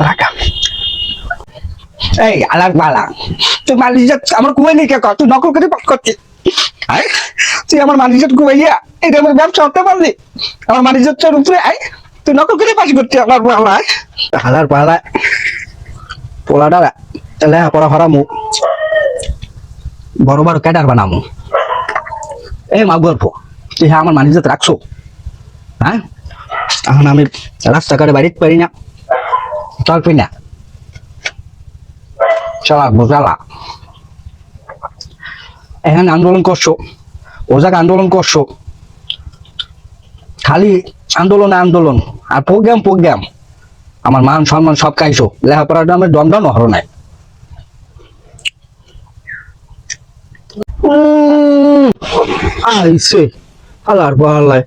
লাগা এই আলাগ বালা তুই মালিজাত আমার কুমাইনি কে তুই নকল করে পাস করছিস তুই আমার মালিজাত কুমাইয়া এটা আমার ব্যবসা হতে পারলি আমার মালিজাতের উপরে তুই নকল করে পাস করছিস আমার বালা হালার বালা পোলাটা লেহা পড়া হারামু বড় বড় ক্যাডার বানামু এই মা গল্প তুই হ্যাঁ আমার মালিজাত রাখছো হ্যাঁ এখন আমি রাস্তাঘাটে বাড়িতে পারি না চলবি না চালাবো চালা এখানে আন্দোলন করছো ও জায়গায় আন্দোলন করছো খালি আন্দোলন আন্দোলন আর প্রোগ্রাম আমার মান সম্মান সব খাইছো লেখাপড়াটা আমার দমদম হর নাই আইসে হালার পাহালায়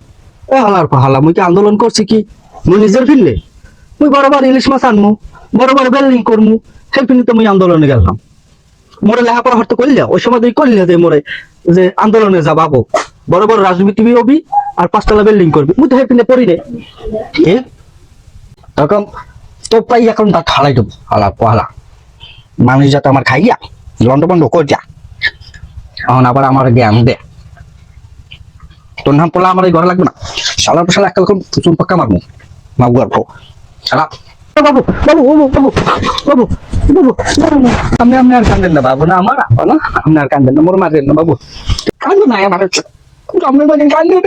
হালার পাহালা মুই কি আন্দোলন করছি কি মুই নিজের ফিরলে মুই বরাবর ইলিশ মাছ আনমু বরাবর বেল্ডিং করমু সেই ফিরলে তো মুই আন্দোলনে গেলাম মোরে লেখাপড়া হয়তো করলে ওই সময় তুই করলে যে মোরে যে আন্দোলনে যাবাবো বড় বড় রাজনীতি হবি আর 5 তলা বিল্ডিং করবি মুই তো হেপিনে পড়ি রে তখন তো পাই এখন তা হালাই দেবো হালা পাহালা মানুষ যাতে আমার খাইয়া লন্ড বন্ড কর যা এখন আবার আমার জ্ঞান দে তোর নাম পড়লে আমার এই ঘরে লাগবে না সালার পর সালা একটা চুন পাক্কা মারবো মাগু আর সালা বাবু বাবু বাবু বাবু বাবু বাবু আপনি আর কান্দেন না বাবু না আমার না আপনি আর কান্দেন না মোর মারেন না বাবু কান্দো না আমার আপনি কান্দো